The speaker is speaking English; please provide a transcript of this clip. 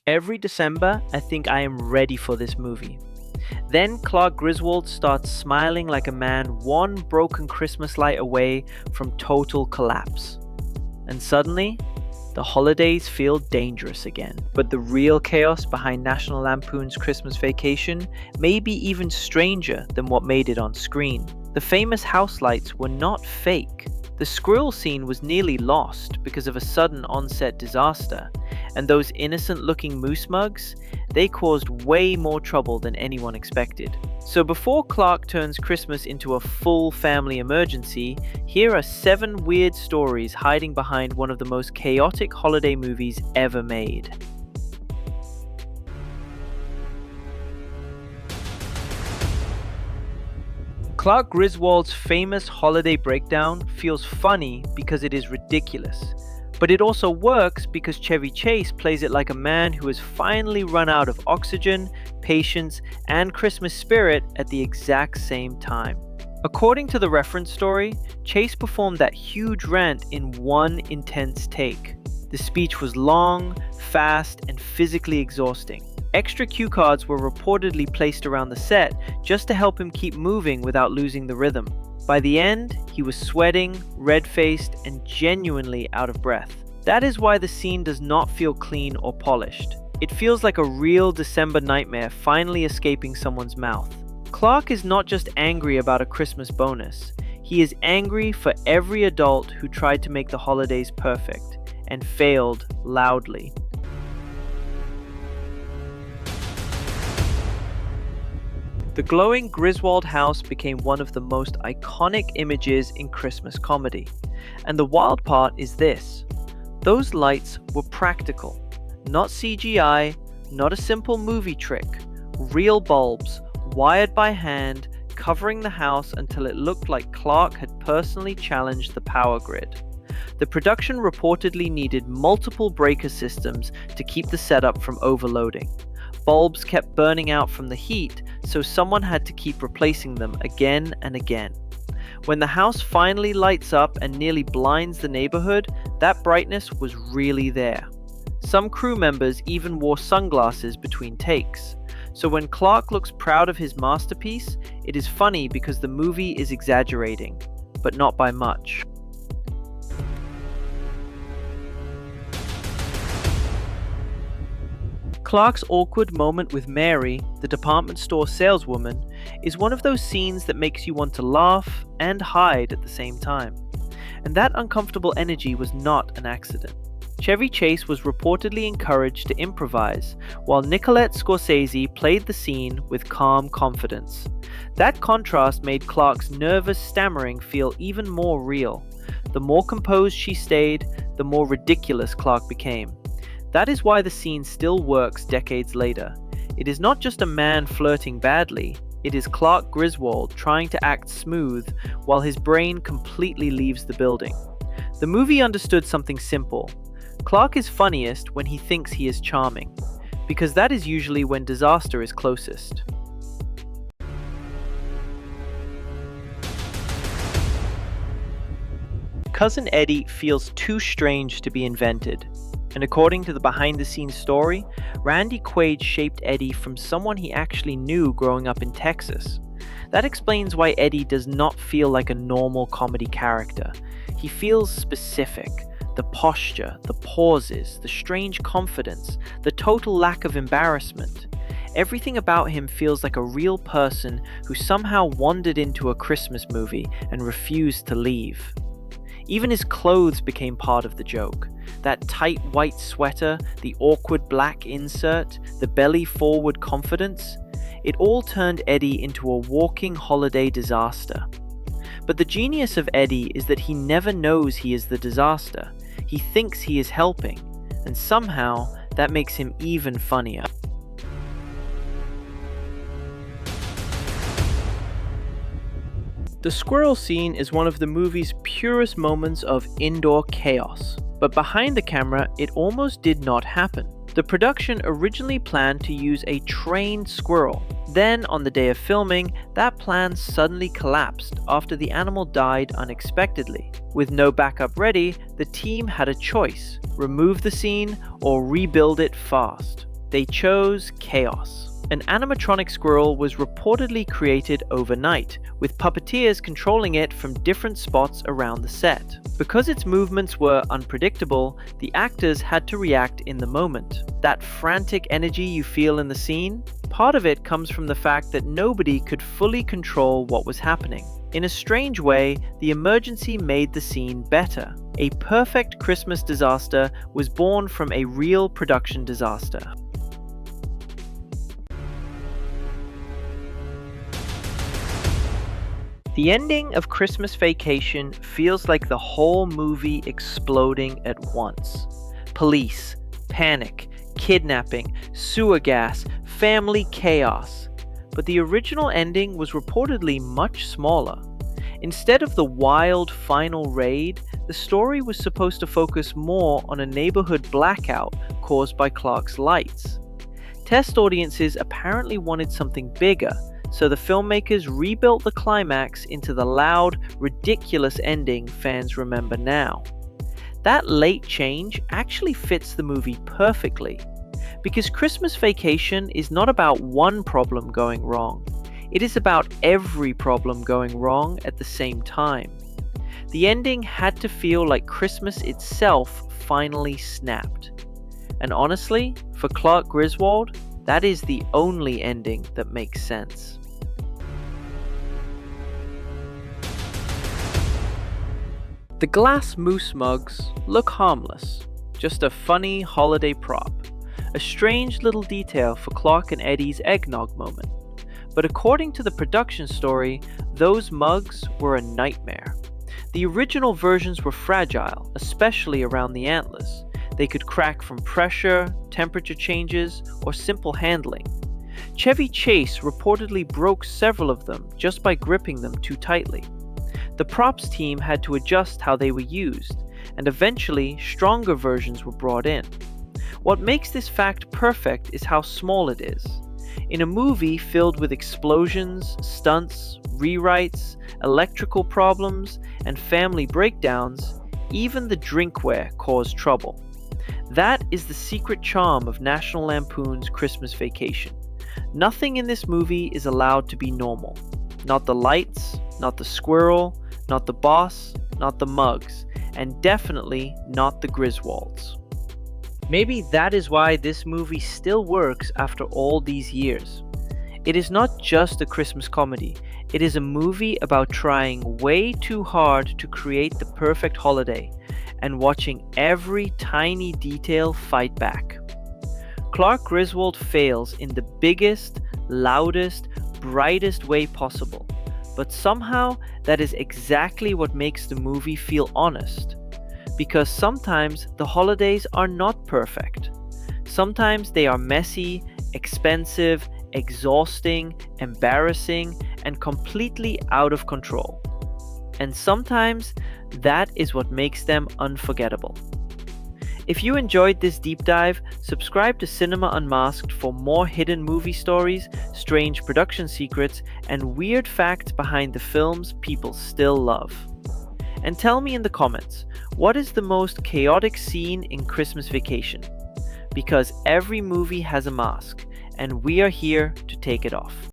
Every December, I think I am ready for this movie. Then Clark Griswold starts smiling like a man one broken Christmas light away from total collapse. And suddenly, the holidays feel dangerous again. But the real chaos behind National Lampoon's Christmas Vacation may be even stranger than what made it on screen. The famous house lights were not fake. The squirrel scene was nearly lost because of a sudden onset disaster, and those innocent-looking moose mugs, they caused way more trouble than anyone expected. So before Clark turns Christmas into a full family emergency, here are 7 weird stories hiding behind one of the most chaotic holiday movies ever made. Clark Griswold's famous holiday breakdown feels funny because it is ridiculous, but it also works because Chevy Chase plays it like a man who has finally run out of oxygen, patience, and Christmas spirit at the exact same time. According to the reference story, Chase performed that huge rant in one intense take. The speech was long, fast, and physically exhausting. Extra cue cards were reportedly placed around the set just to help him keep moving without losing the rhythm. By the end, he was sweating, red-faced, and genuinely out of breath. That is why the scene does not feel clean or polished. It feels like a real December nightmare finally escaping someone's mouth. Clark is not just angry about a Christmas bonus. He is angry for every adult who tried to make the holidays perfect and failed loudly. The glowing Griswold house became one of the most iconic images in Christmas comedy. And the wild part is this: those lights were practical, not CGI, not a simple movie trick. Real bulbs, wired by hand, covering the house until it looked like Clark had personally challenged the power grid. The production reportedly needed multiple breaker systems to keep the setup from overloading. Bulbs kept burning out from the heat, so someone had to keep replacing them again and again. When the house finally lights up and nearly blinds the neighborhood, that brightness was really there. Some crew members even wore sunglasses between takes. So when Clark looks proud of his masterpiece, it is funny because the movie is exaggerating, but not by much. Clark's awkward moment with Mary, the department store saleswoman, is one of those scenes that makes you want to laugh and hide at the same time. And that uncomfortable energy was not an accident. Chevy Chase was reportedly encouraged to improvise, while Nicolette Scorsese played the scene with calm confidence. That contrast made Clark's nervous stammering feel even more real. The more composed she stayed, the more ridiculous Clark became. That is why the scene still works decades later. It is not just a man flirting badly, it is Clark Griswold trying to act smooth while his brain completely leaves the building. The movie understood something simple. Clark is funniest when he thinks he is charming, because that is usually when disaster is closest. Cousin Eddie feels too strange to be invented. And according to the behind-the-scenes story, Randy Quaid shaped Eddie from someone he actually knew growing up in Texas. That explains why Eddie does not feel like a normal comedy character. He feels specific. The posture, the pauses, the strange confidence, the total lack of embarrassment. Everything about him feels like a real person who somehow wandered into a Christmas movie and refused to leave. Even his clothes became part of the joke. That tight white sweater, the awkward black insert, the belly forward confidence, it all turned Eddie into a walking holiday disaster. But the genius of Eddie is that he never knows he is the disaster. He thinks he is helping, and somehow that makes him even funnier. The squirrel scene is one of the movie's purest moments of indoor chaos, but behind the camera, it almost did not happen. The production originally planned to use a trained squirrel. Then, on the day of filming, that plan suddenly collapsed after the animal died unexpectedly. With no backup ready, the team had a choice: remove the scene or rebuild it fast. They chose chaos. An animatronic squirrel was reportedly created overnight, with puppeteers controlling it from different spots around the set. Because its movements were unpredictable, the actors had to react in the moment. That frantic energy you feel in the scene, part of it comes from the fact that nobody could fully control what was happening. In a strange way, the emergency made the scene better. A perfect Christmas disaster was born from a real production disaster. The ending of Christmas Vacation feels like the whole movie exploding at once. Police, panic, kidnapping, sewer gas, family chaos. But the original ending was reportedly much smaller. Instead of the wild final raid, the story was supposed to focus more on a neighborhood blackout caused by Clark's lights. Test audiences apparently wanted something bigger, so the filmmakers rebuilt the climax into the loud, ridiculous ending fans remember now. That late change actually fits the movie perfectly, because Christmas Vacation is not about one problem going wrong. It is about every problem going wrong at the same time. The ending had to feel like Christmas itself finally snapped. And honestly, for Clark Griswold, that is the only ending that makes sense. The glass moose mugs look harmless, just a funny holiday prop, a strange little detail for Clark and Eddie's eggnog moment. But according to the production story, those mugs were a nightmare. The original versions were fragile, especially around the antlers. They could crack from pressure, temperature changes, or simple handling. Chevy Chase reportedly broke several of them just by gripping them too tightly. The props team had to adjust how they were used, and eventually stronger versions were brought in. What makes this fact perfect is how small it is. In a movie filled with explosions, stunts, rewrites, electrical problems, and family breakdowns, even the drinkware caused trouble. That is the secret charm of National Lampoon's Christmas Vacation. Nothing in this movie is allowed to be normal. Not the lights, not the squirrel, not the boss, not the mugs, and definitely not the Griswolds. Maybe that is why this movie still works after all these years. It is not just a Christmas comedy, it is a movie about trying way too hard to create the perfect holiday and watching every tiny detail fight back. Clark Griswold fails in the biggest, loudest, brightest way possible. But somehow, that is exactly what makes the movie feel honest. Because sometimes the holidays are not perfect. Sometimes they are messy, expensive, exhausting, embarrassing, and completely out of control. And sometimes that is what makes them unforgettable. If you enjoyed this deep dive, subscribe to Cinema Unmasked for more hidden movie stories, strange production secrets, and weird facts behind the films people still love. And tell me in the comments, what is the most chaotic scene in Christmas Vacation? Because every movie has a mask, and we are here to take it off.